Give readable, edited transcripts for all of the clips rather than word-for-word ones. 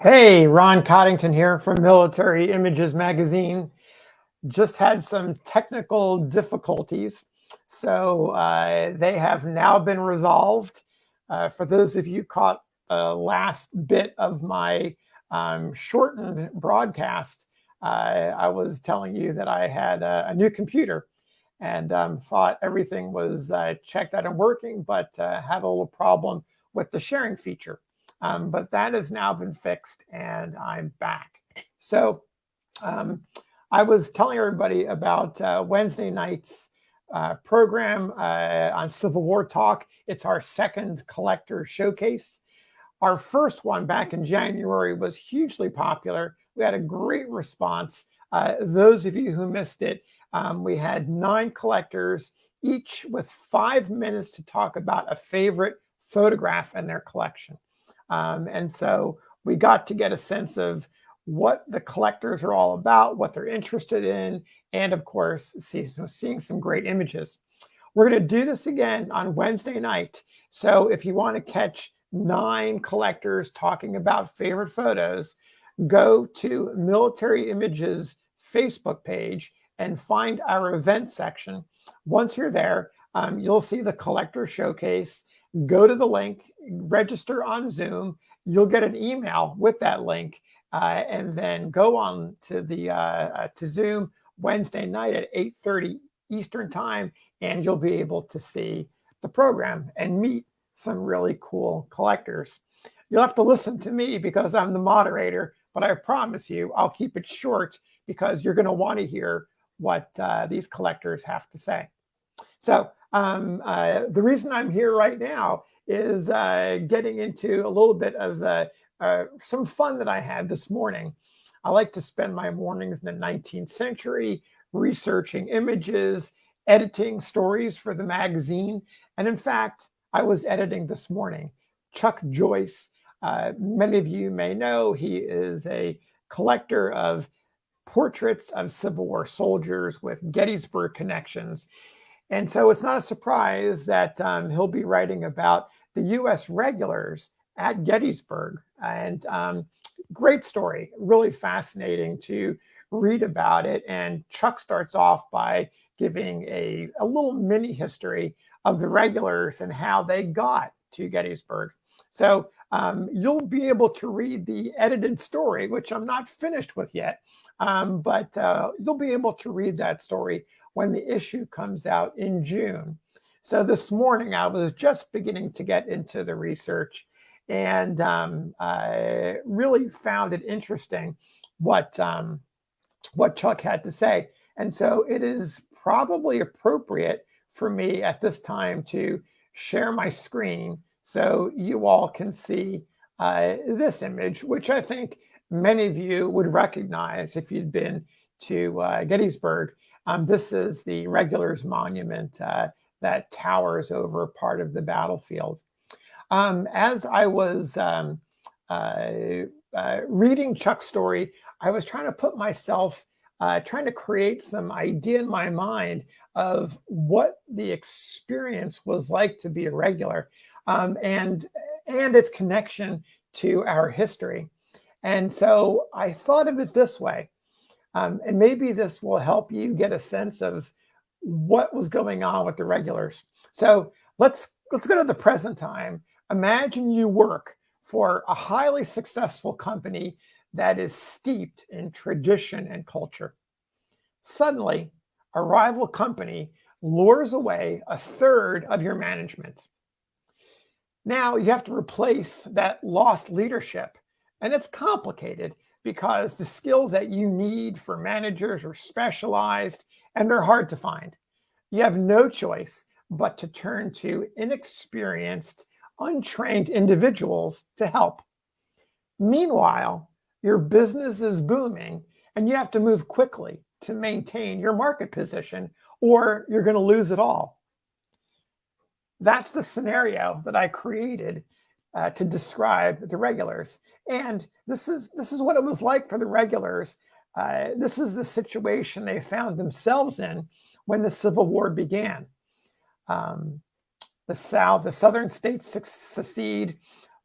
Hey, Ron Coddington here from Military Images Magazine. Just had some technical difficulties, so they have now been resolved. For those of you caught the last bit of my shortened broadcast, I was telling you that I had a new computer and thought everything was checked out and working, but had a little problem with the sharing feature. But that has now been fixed and I'm back. So I was telling everybody about Wednesday night's program on Civil War Talk. It's our second collector showcase. Our first one back in January was hugely popular. We had a great response. Those of you who missed it, we had 9 collectors, each with 5 minutes to talk about a favorite photograph in their collection. And so we got to get a sense of what the collectors are all about, what they're interested in, and of course, seeing some great images. We're going to do this again on Wednesday night. So if you want to catch 9 collectors talking about favorite photos, go to Military Images Facebook page and find our event section. Once you're there, you'll see the collector showcase. Go to the link, register on Zoom. You'll get an email with that link, and then go on to to Zoom Wednesday night at 8:30 Eastern Time, and you'll be able to see the program and meet some really cool collectors. You'll have to listen to me because I'm the moderator, but I promise you I'll keep it short because you're going to want to hear what these collectors have to say. So the reason I'm here right now is getting into a little bit of some fun that I had this morning. I like to spend my mornings in the 19th century researching images, editing stories for the magazine. And in fact, I was editing this morning. Chuck Joyce, many of you may know, he is a collector of portraits of Civil War soldiers with Gettysburg connections. And so it's not a surprise that he'll be writing about the U.S. regulars at Gettysburg. And great story, really fascinating to read about it. And Chuck starts off by giving a little mini history of the regulars and how they got to Gettysburg. So you'll be able to read the edited story, which I'm not finished with yet, but you'll be able to read that story when the issue comes out in June. So this morning, I was just beginning to get into the research and I really found it interesting what Chuck had to say. And so it is probably appropriate for me at this time to share my screen so you all can see this image, which I think many of you would recognize if you'd been to Gettysburg. This is the Regulars Monument that towers over part of the battlefield. As I was reading Chuck's story, I was trying to put myself, trying to create some idea in my mind of what the experience was like to be a regular, and its connection to our history. And so I thought of it this way. And maybe this will help you get a sense of what was going on with the regulars. So let's go to the present time. Imagine you work for a highly successful company that is steeped in tradition and culture. Suddenly, a rival company lures away a third of your management. Now you have to replace that lost leadership, and it's complicated because the skills that you need for managers are specialized and they're hard to find. You have no choice but to turn to inexperienced, untrained individuals to help. Meanwhile, your business is booming and you have to move quickly to maintain your market position or you're going to lose it all. That's the scenario that I created to describe the regulars. And this is what it was like for the regulars. This is the situation they found themselves in when the Civil War began. The southern states secede,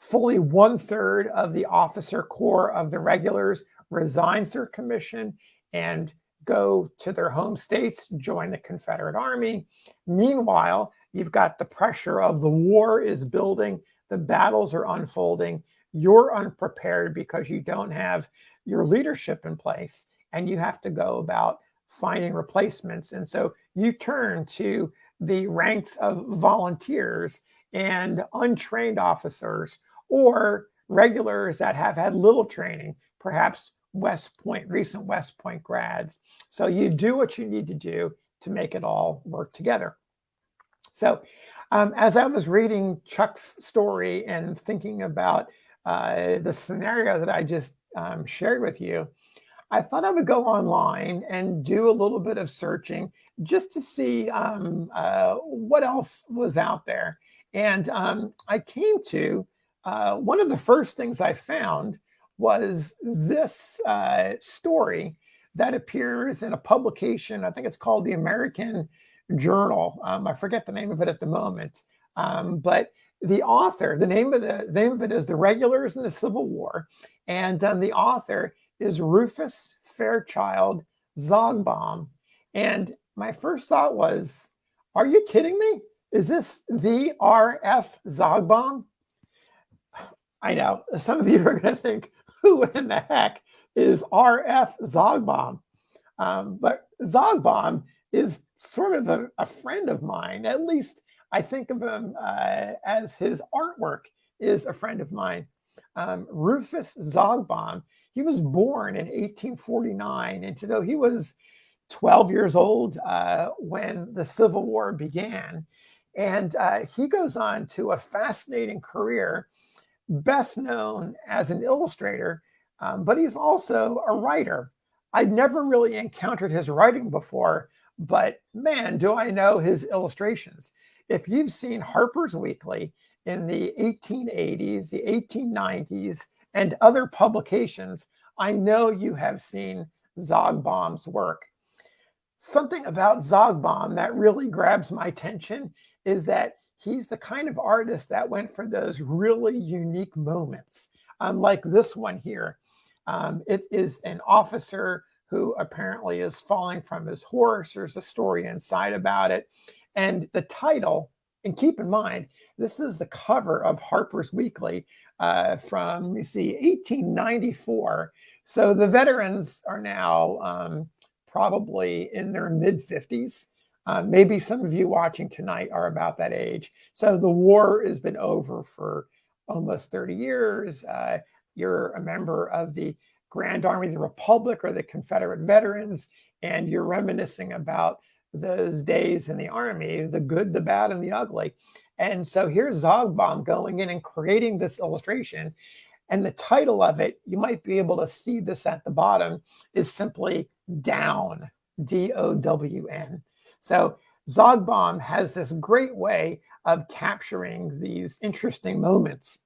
fully 1/3 of the officer corps of the regulars resigns their commission and go to their home states, join the Confederate Army. Meanwhile, you've got the pressure of the war is building, the battles are unfolding. You're unprepared because you don't have your leadership in place, and you have to go about finding replacements. And so you turn to the ranks of volunteers and untrained officers or regulars that have had little training, perhaps recent West Point grads. So you do what you need to do to make it all work together. So as I was reading Chuck's story and thinking about the scenario that I just shared with you, I thought I would go online and do a little bit of searching just to see what else was out there. And I came to one of the first things I found was this story that appears in a publication. I think it's called the American Journal. I forget the name of it at the moment, but the author, the name of it is "The Regulars in the Civil War," and the author is Rufus Fairchild Zogbaum. And my first thought was, are you kidding me? Is this the R.F. Zogbaum? I know some of you are going to think, who in the heck is R.F. Zogbaum? But Zogbaum is sort of a friend of mine. At least I think of him as his artwork is a friend of mine. Rufus Zogbaum, he was born in 1849, and so he was 12 years old when the Civil War began. And he goes on to a fascinating career, best known as an illustrator, but he's also a writer. I'd never really encountered his writing before, but man, do I know his illustrations. If you've seen Harper's Weekly in the 1880s, the 1890s, and other publications, I know you have seen Zogbaum's work. Something about Zogbaum that really grabs my attention is that he's the kind of artist that went for those really unique moments, like this one here. It is an officer who apparently is falling from his horse. There's a story inside about it. And the title, and keep in mind, this is the cover of Harper's Weekly from, let me see, 1894. So the veterans are now probably in their mid-50s. Maybe some of you watching tonight are about that age. So the war has been over for almost 30 years. You're a member of the Grand Army of the Republic or the Confederate veterans, and you're reminiscing about those days in the Army, the good, the bad, and the ugly. And so here's Zogbaum going in and creating this illustration. And the title of it, you might be able to see this at the bottom, is simply Down, D-O-W-N. So Zogbaum has this great way of capturing these interesting moments.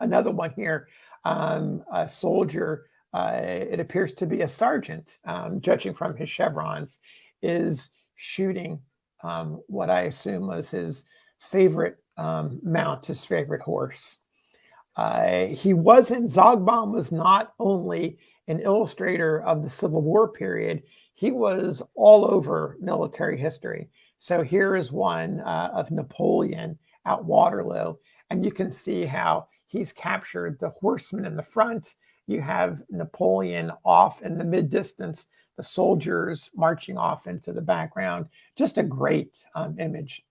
Another one here, a soldier, it appears to be a sergeant, judging from his chevrons, is shooting what I assume was his favorite mount, his favorite horse. Zogbaum was not only an illustrator of the Civil War period, he was all over military history. So here is one of Napoleon at Waterloo, and you can see how he's captured the horsemen in the front. You have Napoleon off in the mid-distance, the soldiers marching off into the background. Just a great image.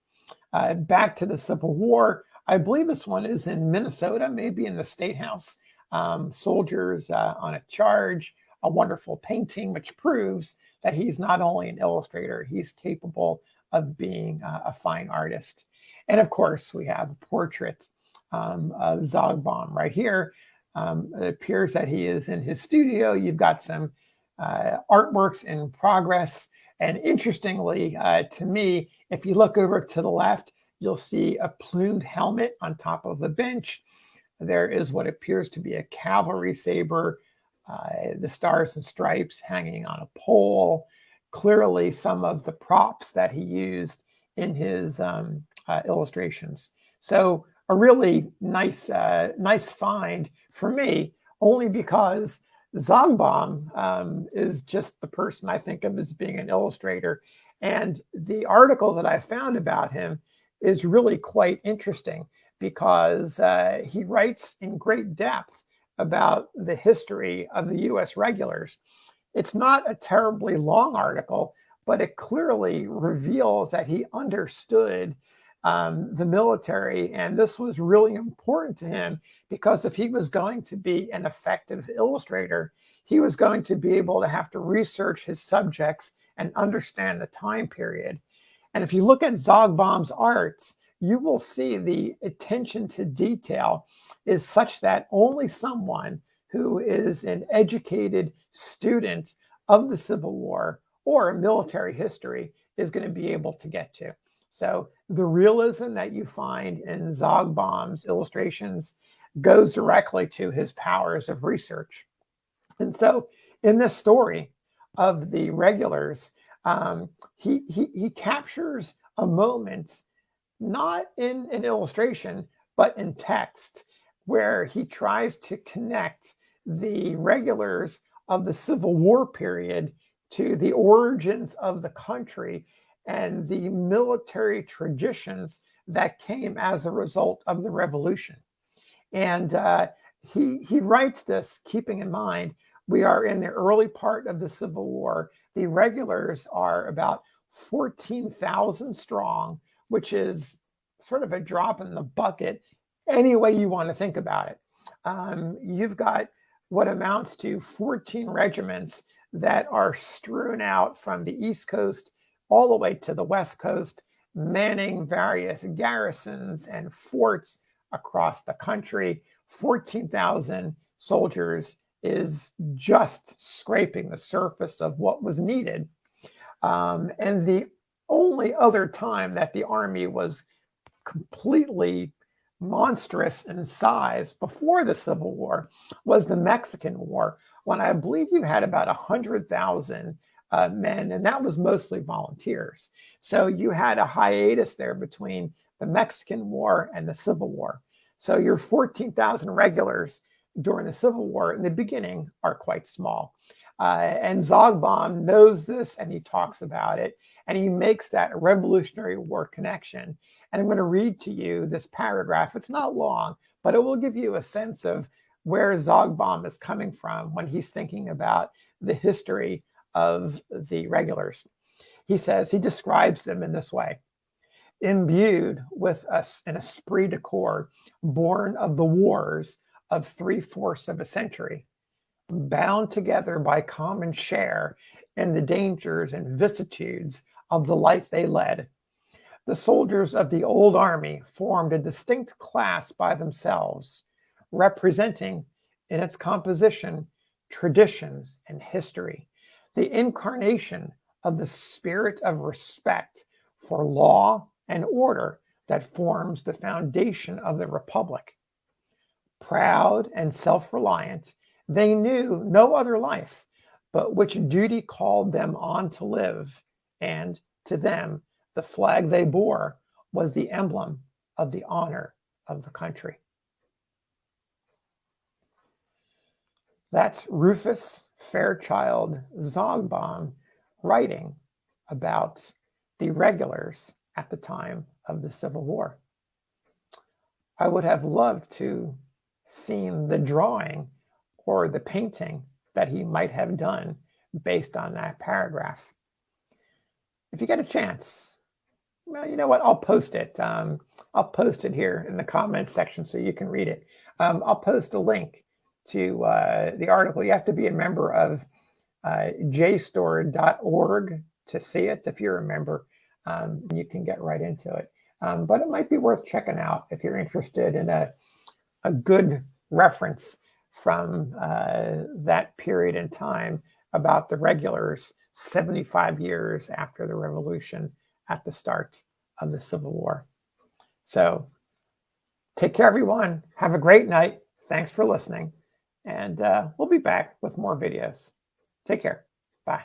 Back to the Civil War, I believe this one is in Minnesota, maybe in the State House. Soldiers on a charge, a wonderful painting, which proves that he's not only an illustrator, he's capable of being a fine artist. And of course, we have a portrait of Zogbaum right here. It appears that he is in his studio. You've got some artworks in progress. And interestingly, to me, if you look over to the left, you'll see a plumed helmet on top of a bench. There is what appears to be a cavalry saber, the stars and stripes hanging on a pole. Clearly, some of the props that he used in his illustrations. So a really nice find for me, only because Zogbaum is just the person I think of as being an illustrator. And the article that I found about him is really quite interesting because he writes in great depth about the history of the U.S. regulars. It's not a terribly long article, but it clearly reveals that he understood the military, and this was really important to him because if he was going to be an effective illustrator, he was going to be able to have to research his subjects and understand the time period. And if you look at Zogbaum's arts, you will see the attention to detail is such that only someone who is an educated student of the Civil War or military history is going to be able to get to. So the realism that you find in Zogbaum's illustrations goes directly to his powers of research. And so in this story of the regulars, he captures a moment, not in an illustration, but in text, where he tries to connect the regulars of the Civil War period to the origins of the country and the military traditions that came as a result of the revolution. And he writes this keeping in mind we are in the early part of the Civil War. The regulars are about 14,000 strong, which is sort of a drop in the bucket any way you want to think about it. You've got what amounts to 14 regiments that are strewn out from the East Coast all the way to the West Coast, manning various garrisons and forts across the country. 14,000 soldiers is just scraping the surface of what was needed. And the only other time that the Army was completely monstrous in size before the Civil War was the Mexican War, when I believe you had about 100,000 men, and that was mostly volunteers. So you had a hiatus there between the Mexican War and the Civil War. So your 14,000 regulars during the Civil War in the beginning are quite small. And Zogbaum knows this, and he talks about it, and he makes that Revolutionary War connection. And I'm going to read to you this paragraph. It's not long, but it will give you a sense of where Zogbaum is coming from when he's thinking about the history of the regulars. He says, he describes them in this way: imbued with an esprit de corps born of the wars of 3/4 of a century, bound together by common share in the dangers and vicissitudes of the life they led, the soldiers of the old army formed a distinct class by themselves, representing in its composition traditions and history, the incarnation of the spirit of respect for law and order that forms the foundation of the Republic. Proud and self-reliant, they knew no other life but which duty called them on to live, and to them the flag they bore was the emblem of the honor of the country. That's Rufus Fairchild Zogbaum writing about the regulars at the time of the Civil War. I would have loved to seen the drawing or the painting that he might have done based on that paragraph. If you get a chance, well, you know what? I'll post it. I'll post it here in the comments section so you can read it. I'll post a link to the article. You have to be a member of JSTOR.org to see it. If you're a member, you can get right into it. But it might be worth checking out if you're interested in a good reference from that period in time about the regulars 75 years after the Revolution at the start of the Civil War. So take care, everyone. Have a great night. Thanks for listening. And we'll be back with more videos. Take care. Bye.